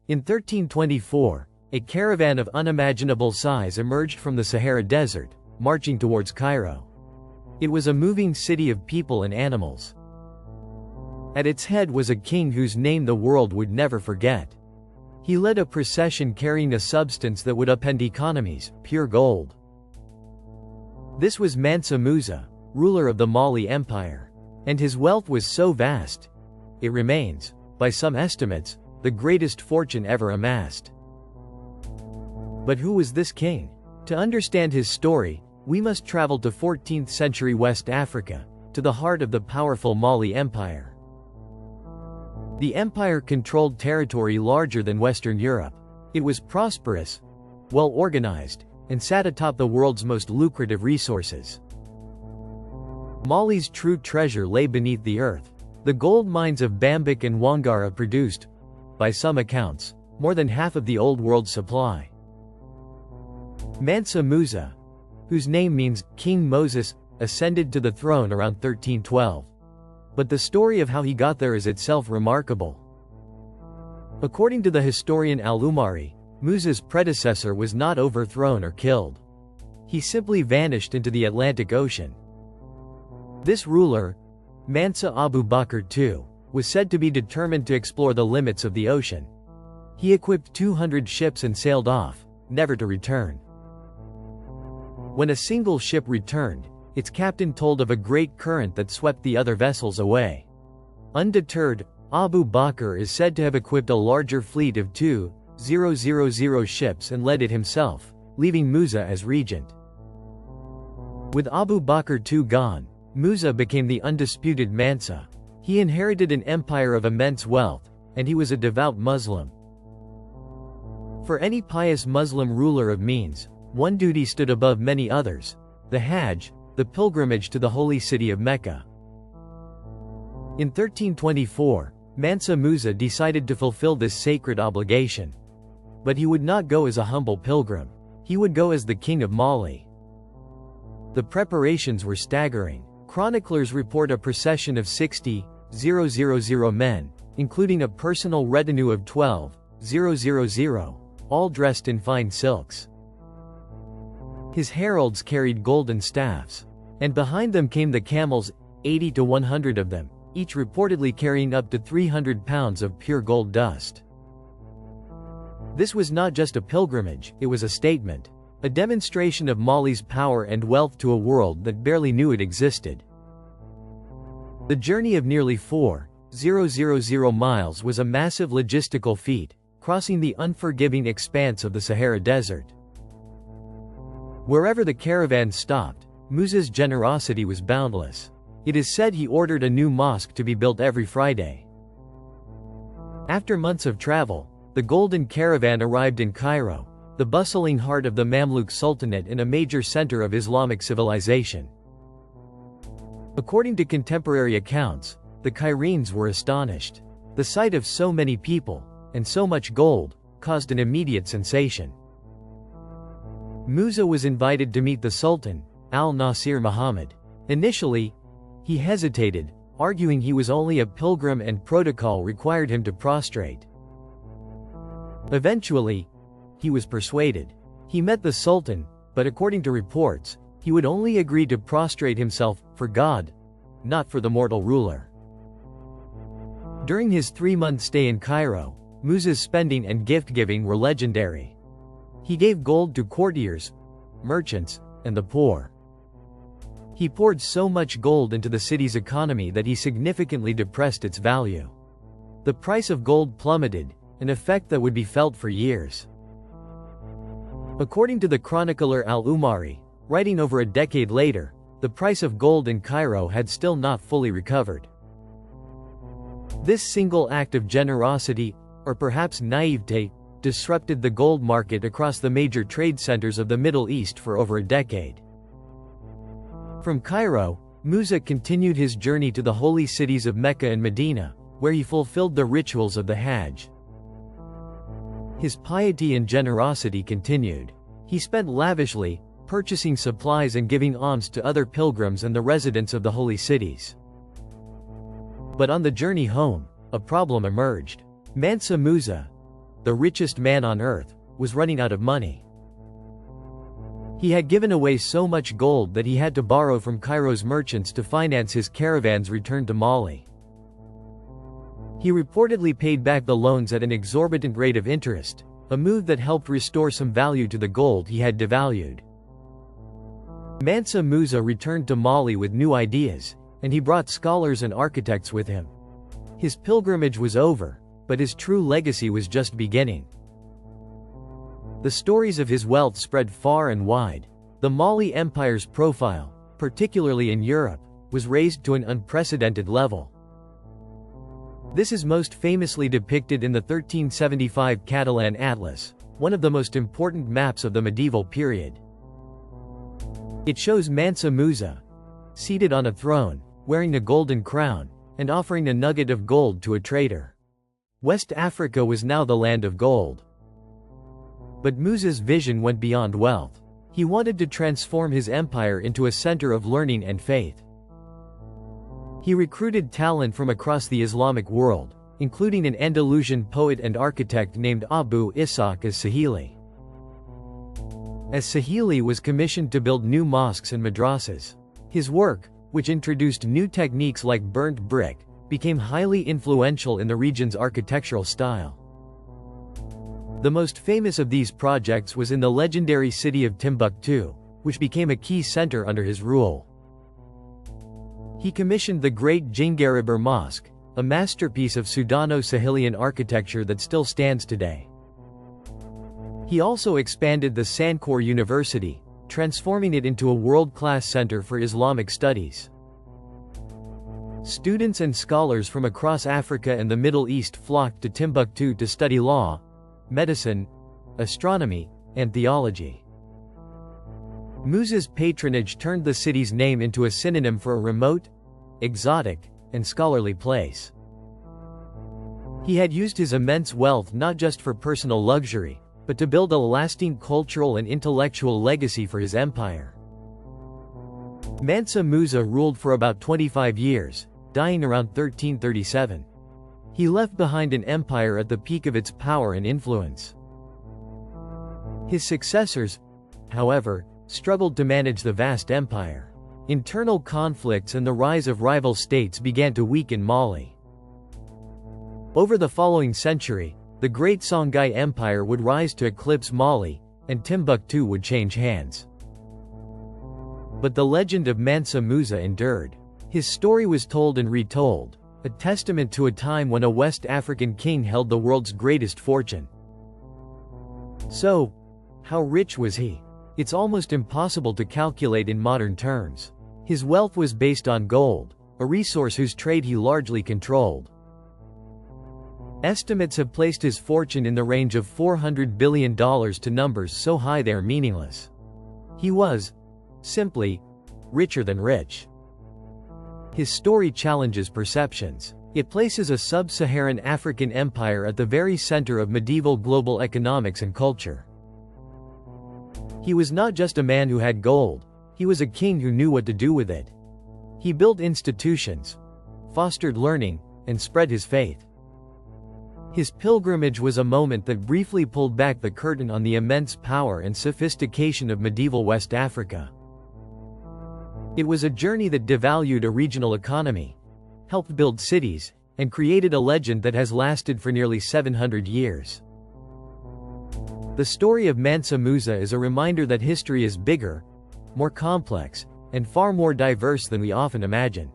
In 1324, a caravan of unimaginable size emerged from the Sahara Desert, marching towards Cairo. It was a moving city of people and animals. At its head was a king whose name the world would never forget. He led a procession carrying a substance that would upend economies, pure gold. This was Mansa Musa, ruler of the Mali Empire. And his wealth was so vast. It remains, by some estimates, the greatest fortune ever amassed. But who was this king? To understand his story, we must travel to 14th century West Africa, to the heart of the powerful Mali Empire. The empire controlled territory larger than Western Europe. It was prosperous, well organized, and sat atop the world's most lucrative resources. Mali's true treasure lay beneath the earth. The gold mines of Bambilk and Wangara produced, by some accounts, more than half of the old world's supply. Mansa Musa, whose name means King Moses, ascended to the throne around 1312. But the story of how he got there is itself remarkable. According to the historian Al-Umari, Musa's predecessor was not overthrown or killed. He simply vanished into the Atlantic Ocean. This ruler, Mansa Abu Bakr II, was said to be determined to explore the limits of the ocean. He equipped 200 ships and sailed off, never to return. When a single ship returned, its captain told of a great current that swept the other vessels away. Undeterred, Abu Bakr is said to have equipped a larger fleet of 2,000 ships and led it himself, leaving Musa as regent. With Abu Bakr II gone, Musa became the undisputed Mansa. He inherited an empire of immense wealth, and he was a devout Muslim. For any pious Muslim ruler of means, one duty stood above many others: the Hajj, the pilgrimage to the holy city of Mecca. In 1324, Mansa Musa decided to fulfill this sacred obligation. But he would not go as a humble pilgrim. He would go as the king of Mali. The preparations were staggering. Chroniclers report a procession of 60,000 men, including a personal retinue of 12,000, all dressed in fine silks. His heralds carried golden staffs. And behind them came the camels, 80 to 100 of them, each reportedly carrying up to 300 pounds of pure gold dust. This was not just a pilgrimage, it was a statement. A demonstration of Mali's power and wealth to a world that barely knew it existed. The journey of nearly 4,000 miles was a massive logistical feat, crossing the unforgiving expanse of the Sahara Desert. Wherever the caravan stopped, Musa's generosity was boundless. It is said he ordered a new mosque to be built every Friday. After months of travel, the Golden Caravan arrived in Cairo, the bustling heart of the Mamluk Sultanate and a major center of Islamic civilization. According to contemporary accounts, the Cairenes were astonished. The sight of so many people, and so much gold, caused an immediate sensation. Musa was invited to meet the Sultan, al-Nasir Muhammad. Initially, he hesitated, arguing he was only a pilgrim and protocol required him to prostrate. Eventually, he was persuaded. He met the Sultan, but according to reports, he would only agree to prostrate himself for God, not for the mortal ruler. During his 3-month stay in Cairo, Musa's spending and gift-giving were legendary. He gave gold to courtiers, merchants, and the poor. He poured so much gold into the city's economy that he significantly depressed its value. The price of gold plummeted, an effect that would be felt for years. According to the chronicler Al-Umari, writing over a decade later, the price of gold in Cairo had still not fully recovered. This single act of generosity, or perhaps naivete, disrupted the gold market across the major trade centers of the Middle East for over a decade. From Cairo, Musa continued his journey to the holy cities of Mecca and Medina, where he fulfilled the rituals of the Hajj. His piety and generosity continued. He spent lavishly, purchasing supplies and giving alms to other pilgrims and the residents of the holy cities. But on the journey home, a problem emerged. Mansa Musa, the richest man on earth, was running out of money. He had given away so much gold that he had to borrow from Cairo's merchants to finance his caravan's return to Mali. He reportedly paid back the loans at an exorbitant rate of interest, a move that helped restore some value to the gold he had devalued. Mansa Musa returned to Mali with new ideas, and he brought scholars and architects with him. His pilgrimage was over, but his true legacy was just beginning. The stories of his wealth spread far and wide. The Mali Empire's profile, particularly in Europe, was raised to an unprecedented level. This is most famously depicted in the 1375 Catalan Atlas, one of the most important maps of the medieval period. It shows Mansa Musa, seated on a throne, wearing a golden crown, and offering a nugget of gold to a trader. West Africa was now the land of gold. But Musa's vision went beyond wealth. He wanted to transform his empire into a center of learning and faith. He recruited talent from across the Islamic world, including an Andalusian poet and architect named Abu Ishaq as-Sahili. As-Sahili was commissioned to build new mosques and madrasas. His work, which introduced new techniques like burnt brick, became highly influential in the region's architectural style. The most famous of these projects was in the legendary city of Timbuktu, which became a key center under his rule. He commissioned the Great Djingaribir Mosque, a masterpiece of Sudano-Sahelian architecture that still stands today. He also expanded the Sankore University, transforming it into a world-class center for Islamic studies. Students and scholars from across Africa and the Middle East flocked to Timbuktu to study law, medicine, astronomy, and theology. Musa's patronage turned the city's name into a synonym for a remote, exotic, and scholarly place. He had used his immense wealth not just for personal luxury, but to build a lasting cultural and intellectual legacy for his empire. Mansa Musa ruled for about 25 years, dying around 1337. He left behind an empire at the peak of its power and influence. His successors, however, struggled to manage the vast empire. Internal conflicts and the rise of rival states began to weaken Mali. Over the following century, the Great Songhai Empire would rise to eclipse Mali, and Timbuktu would change hands. But the legend of Mansa Musa endured. His story was told and retold, a testament to a time when a West African king held the world's greatest fortune. So, how rich was he? It's almost impossible to calculate in modern terms. His wealth was based on gold, a resource whose trade he largely controlled. Estimates have placed his fortune in the range of $400 billion to numbers so high they are meaningless. He was, simply, richer than rich. His story challenges perceptions. It places a sub-Saharan African empire at the very center of medieval global economics and culture. He was not just a man who had gold, he was a king who knew what to do with it. He built institutions, fostered learning, and spread his faith. His pilgrimage was a moment that briefly pulled back the curtain on the immense power and sophistication of medieval West Africa. It was a journey that devalued a regional economy, helped build cities, and created a legend that has lasted for nearly 700 years. The story of Mansa Musa is a reminder that history is bigger, more complex, and far more diverse than we often imagine.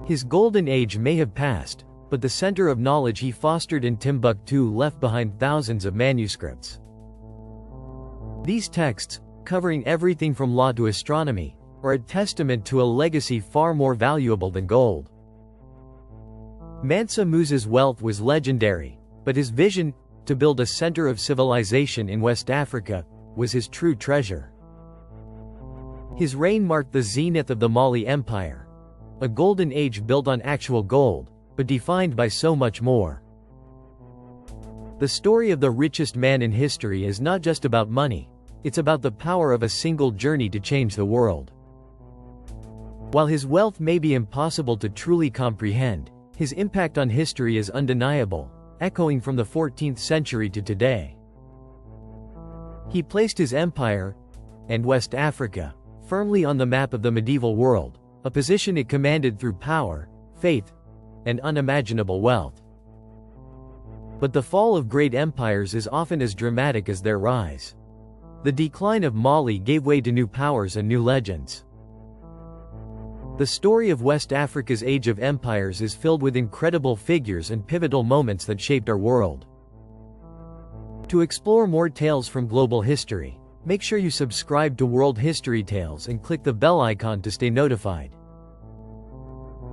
His golden age may have passed, but the center of knowledge he fostered in Timbuktu left behind thousands of manuscripts. These texts, covering everything from law to astronomy, are a testament to a legacy far more valuable than gold. Mansa Musa's wealth was legendary, but his vision, to build a center of civilization in West Africa, was his true treasure. His reign marked the zenith of the Mali Empire, a golden age built on actual gold, but defined by so much more. The story of the richest man in history is not just about money, it's about the power of a single journey to change the world. While his wealth may be impossible to truly comprehend, his impact on history is undeniable, echoing from the 14th century to today. He placed his empire, and West Africa, firmly on the map of the medieval world, a position it commanded through power, faith, and unimaginable wealth. But the fall of great empires is often as dramatic as their rise. The decline of Mali gave way to new powers and new legends. The story of West Africa's Age of Empires is filled with incredible figures and pivotal moments that shaped our world. To explore more tales from global history, make sure you subscribe to World History Tales and click the bell icon to stay notified.